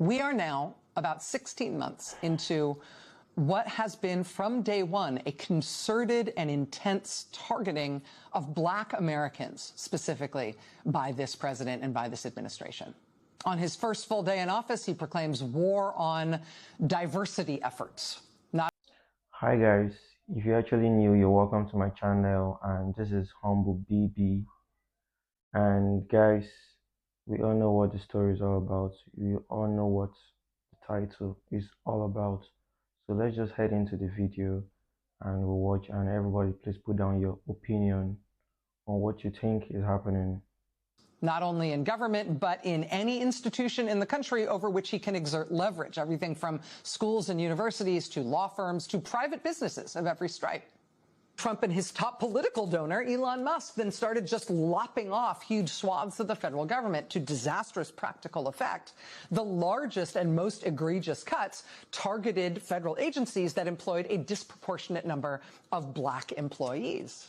We are now about 16 months into what has been from day one a concerted and intense targeting of Black Americans, specifically by this president and by this administration. On his first full day in office, he proclaims war on diversity efforts. Hi guys, if you're actually new, you're welcome to my channel, and this is Humble BB. And guys, we all know what the story is all about. We all know what the title is all about. So let's just head into the video and we'll watch, and everybody please put down your opinion on what you think is happening. Not only in government, but in any institution in the country over which he can exert leverage, everything from schools and universities to law firms to private businesses of every stripe. Trump and his top political donor, Elon Musk, then started just lopping off huge swaths of the federal government to disastrous practical effect. The largest and most egregious cuts targeted federal agencies that employed a disproportionate number of Black employees.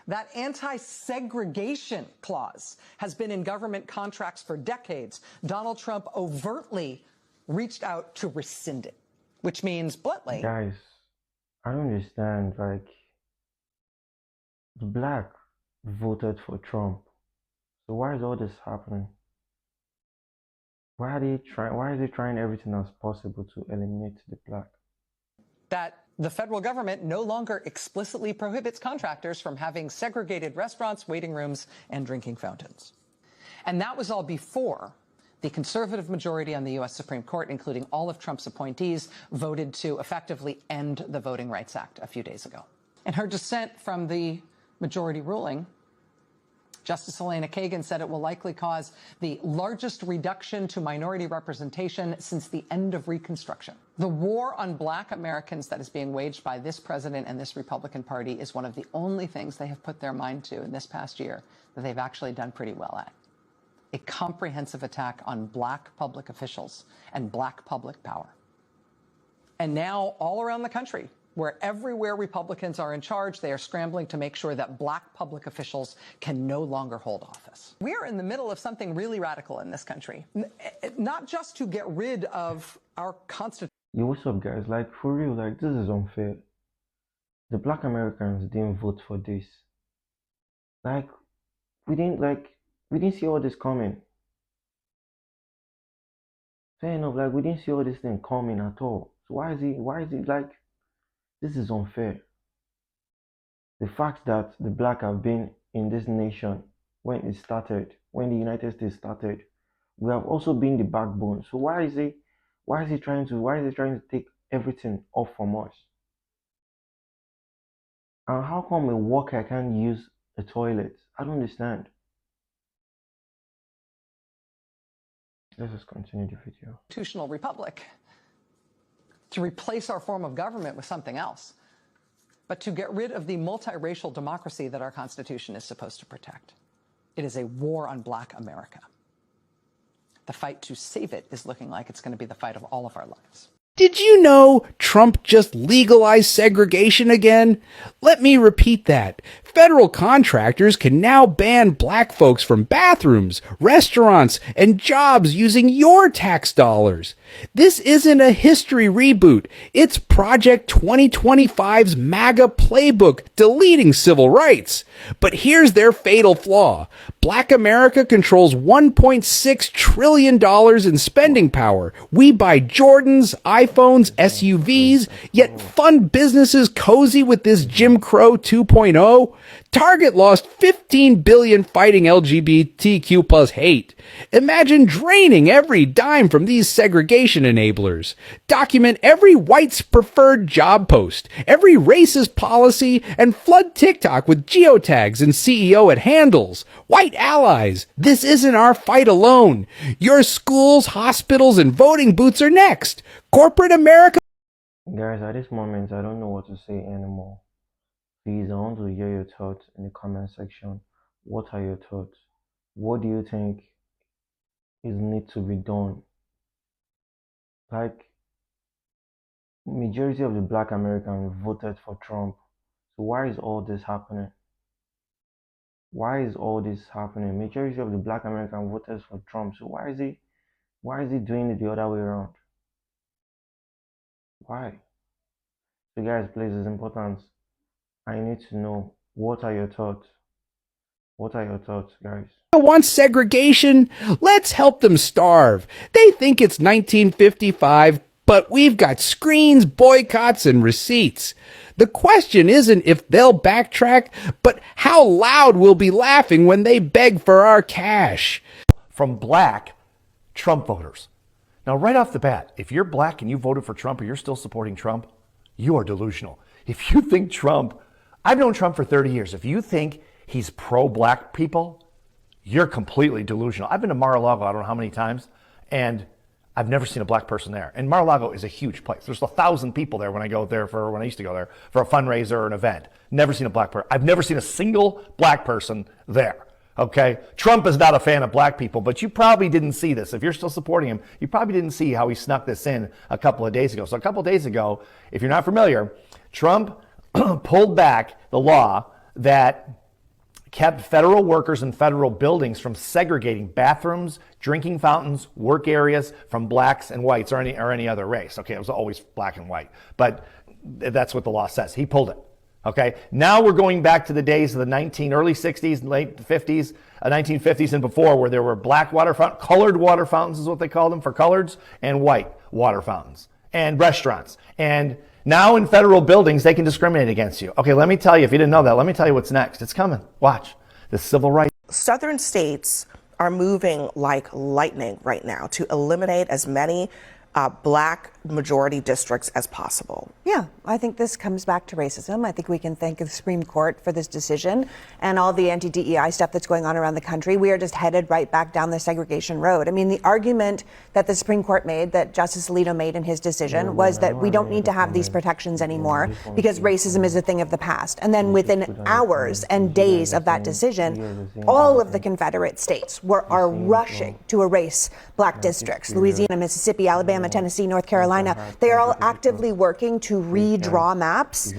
That anti-segregation clause has been in government contracts for decades. Donald Trump overtly reached out to rescind it, which means bluntly. Guys, I don't understand, like, the Black voted for Trump. So why is all this happening? Why is he trying everything as possible to eliminate the Black? That the federal government no longer explicitly prohibits contractors from having segregated restaurants, waiting rooms, and drinking fountains. And that was all before the conservative majority on the U.S. Supreme Court, including all of Trump's appointees, voted to effectively end the Voting Rights Act a few days ago. In her dissent from the majority ruling, Justice Elena Kagan said it will likely cause the largest reduction to minority representation since the end of Reconstruction. The war on Black Americans that is being waged by this president and this Republican Party is one of the only things they have put their mind to in this past year that they've actually done pretty well at. A comprehensive attack on Black public officials and Black public power. And now all around the country, where everywhere Republicans are in charge, they are scrambling to make sure that Black public officials can no longer hold office. We are in the middle of something really radical in this country, not just to get rid of our Constitution. Yo, what's up, guys? Like, for real, like, this is unfair. The Black Americans didn't vote for this. Like, we didn't see all this coming. Fair enough, like, we didn't see all this thing coming at all. So why is it like, this is unfair? The fact that the Black have been in this nation when it started, when the United States started, we have also been the backbone. So why is he trying to take everything off from us? And how come a worker can't use a toilet? I don't understand. Let's just continue the video. Constitutional republic, to replace our form of government with something else, but to get rid of the multiracial democracy that our Constitution is supposed to protect. It is a war on Black America. The fight to save it is looking like it's going to be the fight of all of our lives. Did you know Trump just legalized segregation again? Let me repeat that. Federal contractors can now ban Black folks from bathrooms, restaurants, and jobs using your tax dollars. This isn't a history reboot. It's Project 2025's MAGA playbook deleting civil rights. But here's their fatal flaw. Black America controls $1.6 trillion in spending power. We buy Jordans, iPhones, SUVs, yet fund businesses cozy with this Jim Crow 2.0. Target lost $15 billion fighting LGBTQ plus hate. Imagine draining every dime from these segregation enablers. Document every white's preferred job post, every racist policy, and flood TikTok with geotags and CEO at handles. White allies, this isn't our fight alone. Your schools, hospitals, and voting booths are next. Corporate America. Guys, at this moment, I don't know what to say anymore. Please, I want to hear your thoughts in the comment section. What are your thoughts? What do you think is need to be done? Like, majority of the Black Americans voted for Trump. So why is all this happening? Why is all this happening? Majority of the Black Americans voted for Trump. So why is he Why is he doing it the other way around? Why? So guys, please, it's important. I need to know, what are your thoughts? What are your thoughts, guys? Want segregation? Let's help them starve. They think it's 1955, but we've got screens, boycotts, and receipts. The question isn't if they'll backtrack, but how loud we'll be laughing when they beg for our cash. From black Trump voters. Now, right off the bat, if you're black and you voted for Trump or you're still supporting Trump, you are delusional. If you think Trump, I've known Trump for 30 years. If you think he's pro-black people, you're completely delusional. I've been to Mar-a-Lago, I don't know how many times, and I've never seen a black person there. And Mar-a-Lago is a huge place. There's 1,000 people there when I used to go there for a fundraiser or an event. Never seen a black person. I've never seen a single black person there. Okay? Trump is not a fan of black people, but you probably didn't see this. If you're still supporting him, you probably didn't see how he snuck this in a couple of days ago. So a couple of days ago, if you're not familiar, Trump pulled back the law that kept federal workers in federal buildings from segregating bathrooms, drinking fountains, work areas from blacks and whites or any other race. Okay, it was always black and white, but that's what the law says. He pulled it. Okay, now we're going back to the days of the early 60s, late 50s, 1950s and before, where there were black water fountains, colored water fountains is what they called them for coloreds, and white water fountains, and restaurants. And now in federal buildings, they can discriminate against you. Okay, let me tell you, if you didn't know that, let me tell you what's next. It's coming. Watch. The civil rights. Southern states are moving like lightning right now to eliminate as many black majority districts as possible. Yeah, I think this comes back to racism. I think we can thank the Supreme Court for this decision and all the anti-DEI stuff that's going on around the country. We are just headed right back down the segregation road. I mean, the argument that the Supreme Court made, that Justice Alito made in his decision, was that we don't need to have these protections anymore because racism is a thing of the past. And then within hours and days of that decision, all of the Confederate states are rushing to erase black districts. Louisiana, Mississippi, Alabama, Tennessee, North Carolina, they are all actively working to redraw maps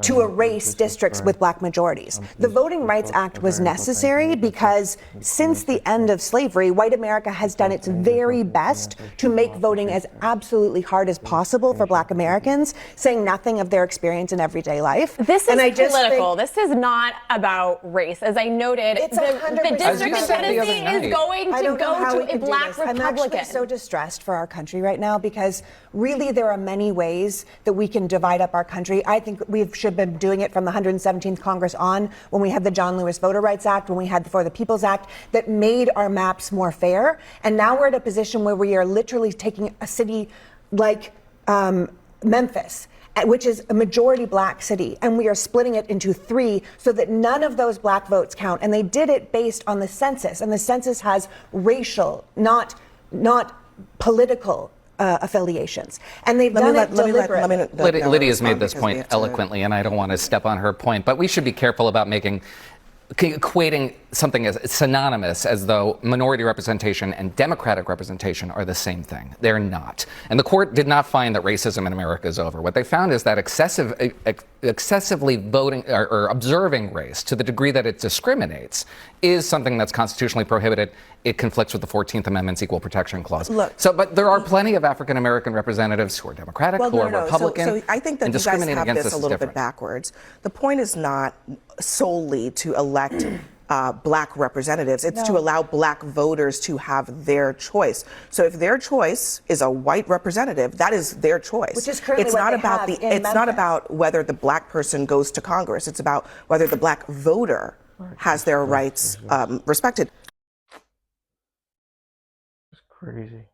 to erase districts with black majorities. The Voting Rights Act was necessary because since the end of slavery, white America has done its very best to make voting as absolutely hard as possible for black Americans, saying nothing of their experience in everyday life. This is political. This is not about race. As I noted, the district in Tennessee is going to go to a black Republican. I'm actually so distressed for our country right now because really there are many ways that we can divide up our country. I think we've should have been doing it from the 117th Congress on, when we had the John Lewis Voter Rights Act, when we had the For the People's Act, that made our maps more fair. And now we're at a position where we are literally taking a city like Memphis, which is a majority black city, and we are splitting it into 3 so that none of those black votes count. And they did it based on the census, and the census has racial, not political affiliations, and they've done it deliberately. Lydia's made this point eloquently, and I don't want to step on her point, but we should be careful about equating something as synonymous as though minority representation and democratic representation are the same thing. They're not. And the court did not find that racism in America is over. What they found is that excessively voting or observing race to the degree that it discriminates is something that's constitutionally prohibited. It conflicts with the 14th Amendment's Equal Protection Clause. But there are plenty of African American representatives who are Democratic, who are Republican. So I think that you guys have this a little bit backwards. The point is not solely to elect black representatives. It's to allow black voters to have their choice. So if their choice is a white representative, that is their choice. Which is currently it's not about whether the black person goes to Congress. It's about whether the black voter has their rights respected. It's crazy.